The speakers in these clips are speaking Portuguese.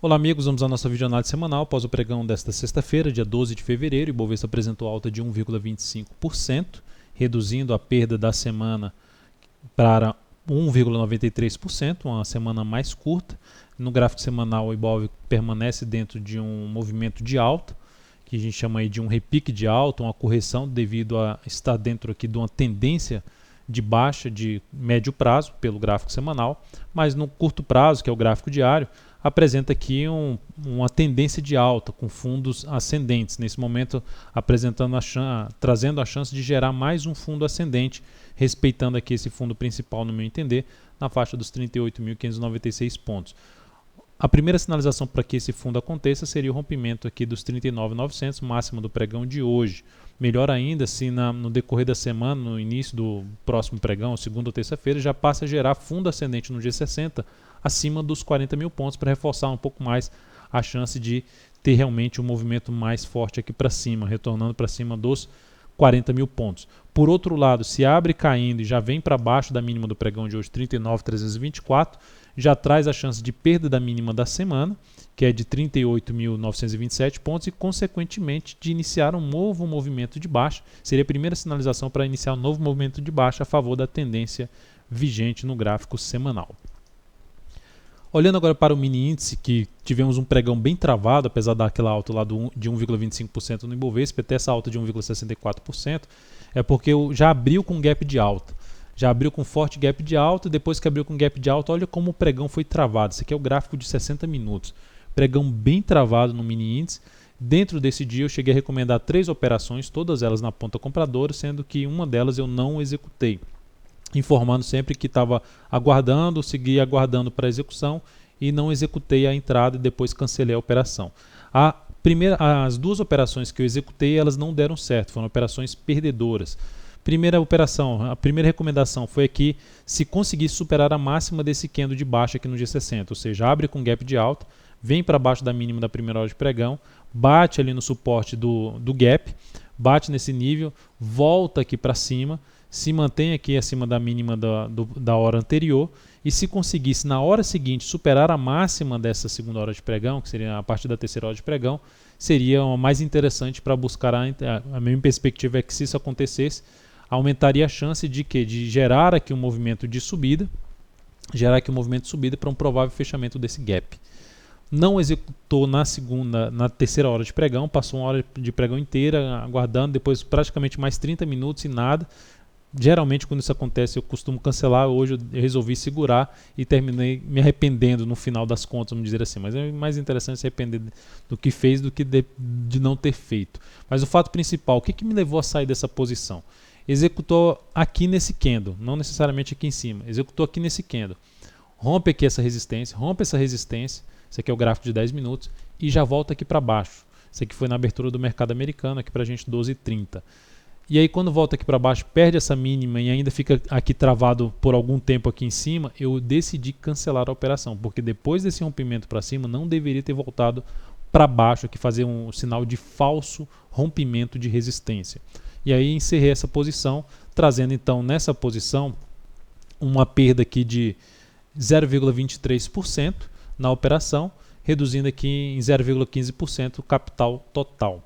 Olá amigos, vamos à nossa videoanálise semanal após o pregão desta sexta-feira, dia 12 de fevereiro. O Ibovespa apresentou alta de 1,25%, reduzindo a perda da semana para 1,93%, uma semana mais curta. No gráfico semanal, o Ibov permanece dentro de um movimento de alta, que a gente chama aí de um repique de alta, uma correção devido a estar dentro aqui de uma tendência de baixa de médio prazo pelo gráfico semanal, mas no curto prazo, que é o gráfico diário, apresenta aqui uma tendência de alta com fundos ascendentes, nesse momento trazendo a chance de gerar mais um fundo ascendente, respeitando aqui esse fundo principal, no meu entender, na faixa dos 38.596 pontos. A primeira sinalização para que esse fundo aconteça seria o rompimento aqui dos 39.900, máxima do pregão de hoje. Melhor ainda se no decorrer da semana, no início do próximo pregão, segunda ou terça-feira, já passa a gerar fundo ascendente no G60 acima dos 40 mil pontos para reforçar um pouco mais a chance de ter realmente um movimento mais forte aqui para cima, retornando para cima dos 40 mil pontos. Por outro lado, se abre caindo e já vem para baixo da mínima do pregão de hoje, 39.324, já traz a chance de perda da mínima da semana, que é de 38.927 pontos, e consequentemente de iniciar um novo movimento de baixa. Seria a primeira sinalização para iniciar um novo movimento de baixa a favor da tendência vigente no gráfico semanal. Olhando agora para o mini índice, que tivemos um pregão bem travado, apesar daquela alta lá de 1,25% no Ibovespa, até essa alta de 1,64%, é porque já abriu com gap de alta. Já abriu com forte gap de alta, depois que abriu com gap de alta, olha como o pregão foi travado. Esse aqui é o gráfico de 60 minutos. Pregão bem travado no mini índice. Dentro desse dia eu cheguei a recomendar 3 operações, todas elas na ponta compradora, sendo que uma delas eu não executei, informando sempre que estava aguardando, segui aguardando para execução e não executei a entrada e depois cancelei a operação. As 2 operações que eu executei, elas não deram certo, foram operações perdedoras. Primeira operação, a primeira recomendação foi aqui, se conseguir superar a máxima desse candle de baixa aqui no G60, ou seja, abre com gap de alta, vem para baixo da mínima da primeira hora de pregão, bate ali no suporte do gap, bate nesse nível, volta aqui para cima, se mantém aqui acima da mínima da hora anterior, e se conseguisse na hora seguinte superar a máxima dessa segunda hora de pregão, que seria a partir da terceira hora de pregão, seria uma mais interessante para buscar a minha perspectiva é que se isso acontecesse, aumentaria a chance de gerar aqui um movimento de subida, para um provável fechamento desse gap. Não executou na terceira hora de pregão, passou uma hora de pregão inteira aguardando, depois praticamente mais 30 minutos e nada. Geralmente quando isso acontece eu costumo cancelar, hoje eu resolvi segurar e terminei me arrependendo no final das contas, vamos dizer assim, mas é mais interessante se arrepender do que fez do que de não ter feito. Mas o fato principal, o que me levou a sair dessa posição? Executou aqui nesse candle, não necessariamente aqui em cima, executou aqui nesse candle, rompe aqui essa resistência, esse aqui é o gráfico de 10 minutos e já volta aqui para baixo. Esse aqui foi na abertura do mercado americano, aqui para a gente 12,30. E aí quando volta aqui para baixo, perde essa mínima e ainda fica aqui travado por algum tempo aqui em cima, eu decidi cancelar a operação, porque depois desse rompimento para cima não deveria ter voltado para baixo, aqui fazer um sinal de falso rompimento de resistência. E aí encerrei essa posição, trazendo então nessa posição uma perda aqui de 0,23% na operação, reduzindo aqui em 0,15% o capital total.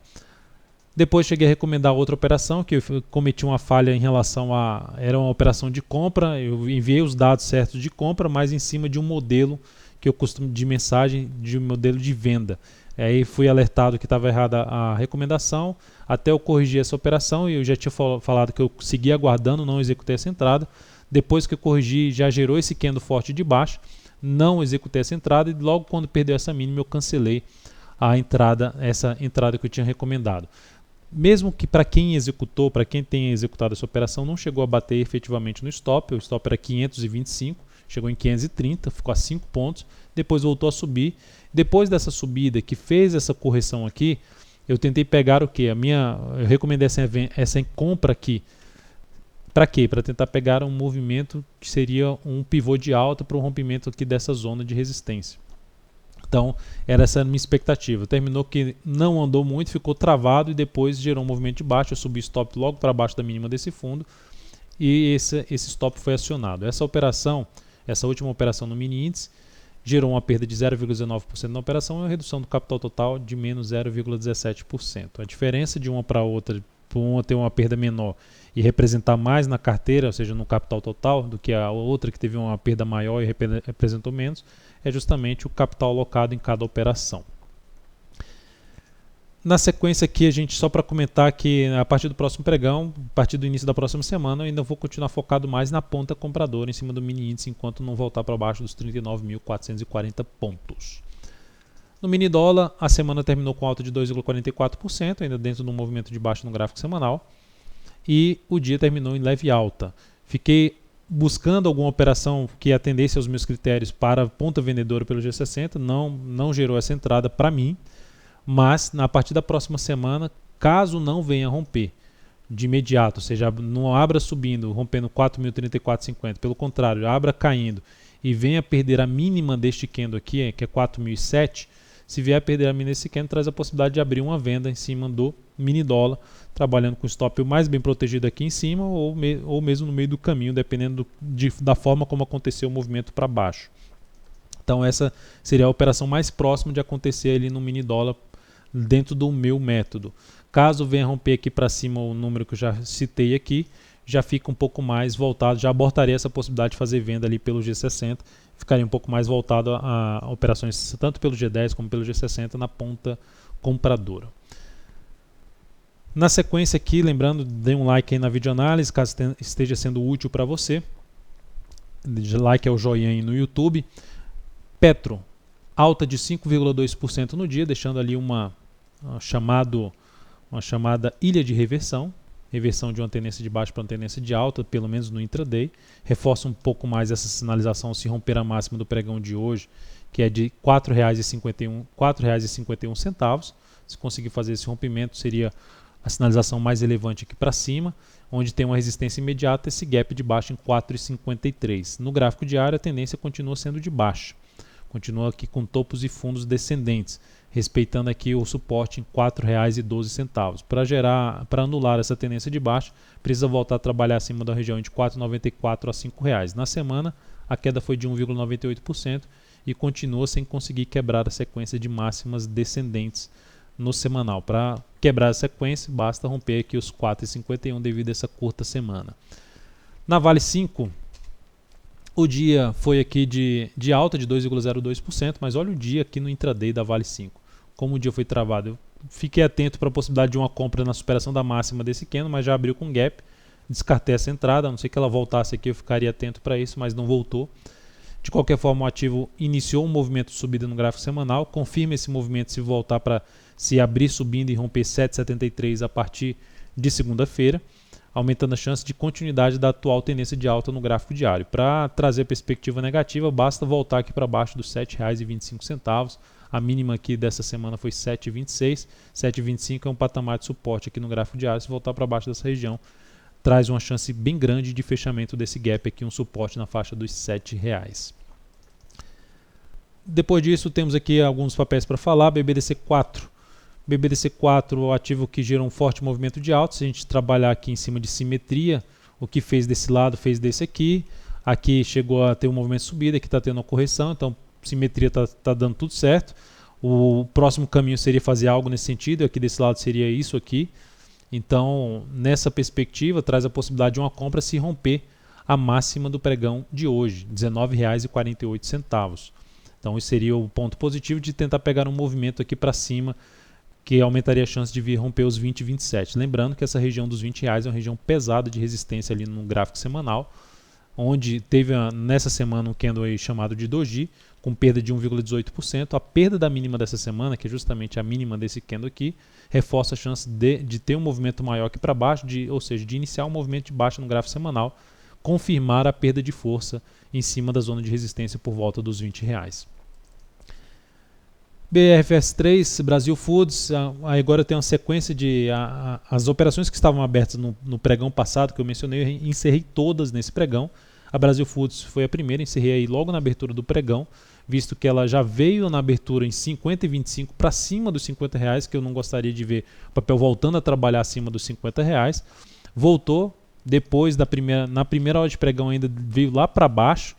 Depois cheguei a recomendar outra operação, que eu cometi uma falha em relação era uma operação de compra, eu enviei os dados certos de compra, mas em cima de um modelo que eu costumo de mensagem, de um modelo de venda. Aí fui alertado que estava errada a recomendação, até eu corrigir essa operação, e eu já tinha falado que eu segui aguardando, não executei essa entrada. Depois que eu corrigi, já gerou esse candle forte de baixo, não executei essa entrada, e logo quando perdeu essa mínima eu cancelei essa entrada que eu tinha recomendado. Mesmo que para quem tenha executado essa operação, não chegou a bater efetivamente no stop, o stop era 525, chegou em 530, ficou a 5 pontos, depois voltou a subir. Depois dessa subida que fez essa correção aqui, eu tentei pegar o que? Eu recomendei essa compra aqui. Para quê? Para tentar pegar um movimento que seria um pivô de alta para o rompimento aqui dessa zona de resistência. Então, era essa a minha expectativa. Terminou que não andou muito, ficou travado e depois gerou um movimento de baixo. Eu subi stop logo para baixo da mínima desse fundo e esse stop foi acionado. Essa última operação no mini índice, gerou uma perda de 0,19% na operação e uma redução do capital total de menos 0,17%. A diferença de uma para outra, por uma ter uma perda menor e representar mais na carteira, ou seja, no capital total, do que a outra que teve uma perda maior e representou menos, é justamente o capital alocado em cada operação. Na sequência aqui, a gente só para comentar que a partir do próximo pregão, a partir do início da próxima semana, eu ainda vou continuar focado mais na ponta compradora em cima do mini índice, enquanto não voltar para baixo dos 39.440 pontos. No mini dólar, a semana terminou com alta de 2,44%, ainda dentro do movimento de baixa no gráfico semanal, e o dia terminou em leve alta. Fiquei buscando alguma operação que atendesse aos meus critérios para ponta vendedora pelo G60, não gerou essa entrada para mim. Mas, a partir da próxima semana, caso não venha romper de imediato, ou seja, não abra subindo, rompendo 4.034,50, pelo contrário, abra caindo e venha perder a mínima deste candle aqui, que é 4.007, se vier a perder a mínima desse candle, traz a possibilidade de abrir uma venda em cima do mini dólar, trabalhando com o stop o mais bem protegido aqui em cima ou mesmo no meio do caminho, dependendo da forma como aconteceu o movimento para baixo. Então essa seria a operação mais próxima de acontecer ali no mini dólar dentro do meu método. Caso venha romper aqui para cima o número que eu já citei aqui, já fica um pouco mais voltado, já abortaria essa possibilidade de fazer venda ali pelo G60, ficaria um pouco mais voltado a operações tanto pelo G10 como pelo G60 na ponta compradora. Na sequência aqui, lembrando, dê um like aí na videoanálise, caso esteja sendo útil para você. Like é o joinha aí no YouTube. Petro, alta de 5,2% no dia, deixando ali uma chamada ilha de reversão de uma tendência de baixa para uma tendência de alta, pelo menos no intraday. Reforça um pouco mais essa sinalização se romper a máxima do pregão de hoje, que é de R$ 4,51. Se conseguir fazer esse rompimento, seria a sinalização mais relevante aqui para cima, onde tem uma resistência imediata, esse gap de baixa em 4,53. No gráfico diário, a tendência continua sendo de baixa. Continua aqui com topos e fundos descendentes, respeitando aqui o suporte em R$ 4,12. Para anular essa tendência de baixa, precisa voltar a trabalhar acima da região de R$ 4,94 a R$ 5,00. Na semana, a queda foi de 1,98% e continua sem conseguir quebrar a sequência de máximas descendentes no semanal. Para quebrar a sequência, basta romper aqui os 4,51 devido a essa curta semana. Na Vale 5, o dia foi aqui de alta de 2,02%, mas olha o dia aqui no intraday da Vale 5. Como o dia foi travado, eu fiquei atento para a possibilidade de uma compra na superação da máxima desse candle, mas já abriu com gap. Descartei essa entrada, a não ser que ela voltasse aqui, eu ficaria atento para isso, mas não voltou. De qualquer forma, o ativo iniciou um movimento de subida no gráfico semanal. Confirma esse movimento se voltar para se abrir subindo e romper 7,73 a partir de segunda-feira, aumentando a chance de continuidade da atual tendência de alta no gráfico diário. Para trazer perspectiva negativa, basta voltar aqui para baixo dos R$ 7,25. A mínima aqui dessa semana foi 7,26. 7,25 é um patamar de suporte aqui no gráfico diário. Se voltar para baixo dessa região, traz uma chance bem grande de fechamento desse gap aqui, um suporte na faixa dos R$ 7,00. Depois disso, temos aqui alguns papéis para falar. BBDC4. BBDC4, o ativo que gera um forte movimento de alta. Se a gente trabalhar aqui em cima de simetria, o que fez desse lado, fez desse aqui. Aqui chegou a ter um movimento de subida, aqui está tendo uma correção, então simetria está dando tudo certo. O próximo caminho seria fazer algo nesse sentido, aqui desse lado seria isso aqui. Então, nessa perspectiva, traz a possibilidade de uma compra se romper a máxima do pregão de hoje, R$ 19,48. Então, isso seria o ponto positivo de tentar pegar um movimento aqui para cima, que aumentaria a chance de vir romper os 20,27. Lembrando que essa região dos R$ 20 é uma região pesada de resistência ali no gráfico semanal, onde teve nessa semana um candle aí chamado de Doji, com perda de 1,18%. A perda da mínima dessa semana, que é justamente a mínima desse candle aqui, reforça a chance de ter um movimento maior aqui para baixo, ou seja, de iniciar um movimento de baixa no gráfico semanal, confirmar a perda de força em cima da zona de resistência por volta dos R$ 20. BRFS3, Brasil Foods, agora tem uma sequência de as operações que estavam abertas no pregão passado, que eu mencionei, eu encerrei todas nesse pregão. A Brasil Foods foi a primeira, encerrei aí logo na abertura do pregão, visto que ela já veio na abertura em 50,25 para cima dos R$ 50, que eu não gostaria de ver o papel voltando a trabalhar acima dos R$ 50. Voltou, depois na primeira hora de pregão ainda veio lá para baixo,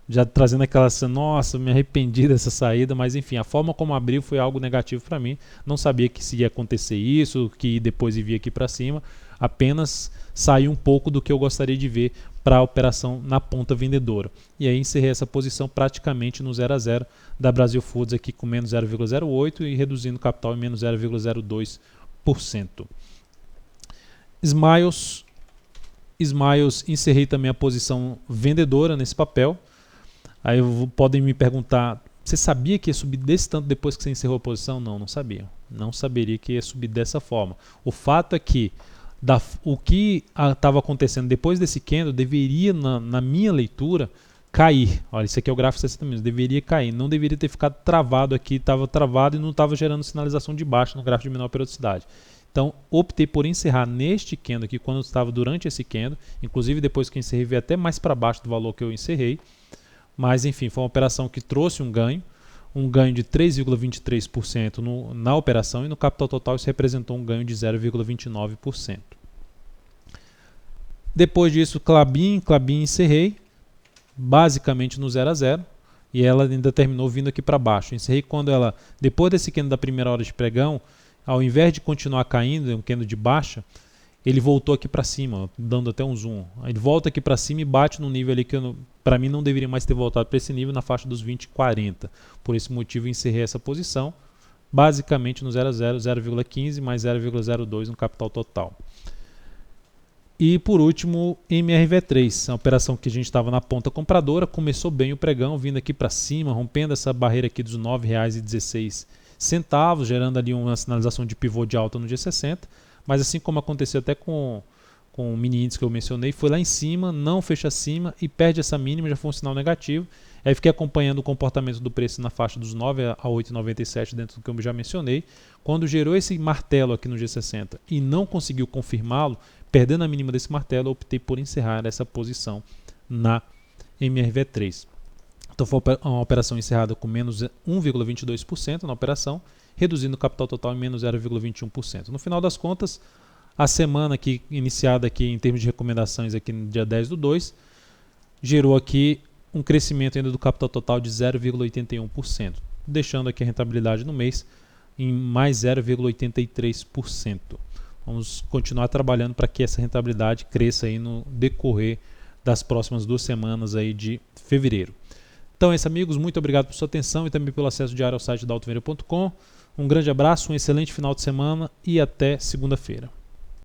já trazendo aquela cena, nossa, me arrependi dessa saída, mas enfim, a forma como abriu foi algo negativo para mim. Não sabia que se ia acontecer isso, que depois ia vir aqui para cima, apenas saiu um pouco do que eu gostaria de ver para a operação na ponta vendedora. E aí encerrei essa posição praticamente no 0 a 0 da Brasil Foods aqui com menos 0,08 e reduzindo o capital em menos 0,02%. Smiles, encerrei também a posição vendedora nesse papel. Aí podem me perguntar, você sabia que ia subir desse tanto depois que você encerrou a posição? Não, não sabia. Não saberia que ia subir dessa forma. O fato é que o que estava acontecendo depois desse candle deveria, na minha leitura, cair. Olha, isso aqui é o gráfico 60 minutos. Deveria cair. Não deveria ter ficado travado aqui. Estava travado e não estava gerando sinalização de baixa no gráfico de menor periodicidade. Então, optei por encerrar neste candle aqui, quando estava durante esse candle. Inclusive, depois que encerrei, veio até mais para baixo do valor que eu encerrei. Mas, enfim, foi uma operação que trouxe um ganho de 3,23% na operação, e no capital total isso representou um ganho de 0,29%. Depois disso, Klabin encerrei, basicamente no 0 a 0, e ela ainda terminou vindo aqui para baixo. Encerrei quando ela, depois desse candle da primeira hora de pregão, ao invés de continuar caindo, um candle de baixa, ele voltou aqui para cima, dando até um zoom. Ele volta aqui para cima e bate no nível ali que para mim não deveria mais ter voltado para esse nível, na faixa dos 20,40. Por esse motivo encerrei essa posição, basicamente no 0 a 0, 0,15 mais 0,02 no capital total. E por último, MRV3, a operação que a gente estava na ponta compradora, começou bem o pregão, vindo aqui para cima, rompendo essa barreira aqui dos R$ 9,16, gerando ali uma sinalização de pivô de alta no G60. Mas assim como aconteceu até com o mini índice que eu mencionei, foi lá em cima, não fecha acima e perde essa mínima, já foi um sinal negativo. Aí fiquei acompanhando o comportamento do preço na faixa dos 9 a 8,97 dentro do que eu já mencionei. Quando gerou esse martelo aqui no G60 e não conseguiu confirmá-lo, perdendo a mínima desse martelo, eu optei por encerrar essa posição na MRV3. Então foi uma operação encerrada com menos 1,22% na operação, reduzindo o capital total em menos 0,21%. No final das contas, a semana aqui, iniciada aqui em termos de recomendações aqui no dia 10/2, gerou aqui um crescimento ainda do capital total de 0,81%, deixando aqui a rentabilidade no mês em mais 0,83%. Vamos continuar trabalhando para que essa rentabilidade cresça aí no decorrer das próximas 2 semanas aí de fevereiro. Então é isso, amigos, muito obrigado por sua atenção e também pelo acesso diário ao site da altovenda.com. Um grande abraço, um excelente final de semana e até segunda-feira.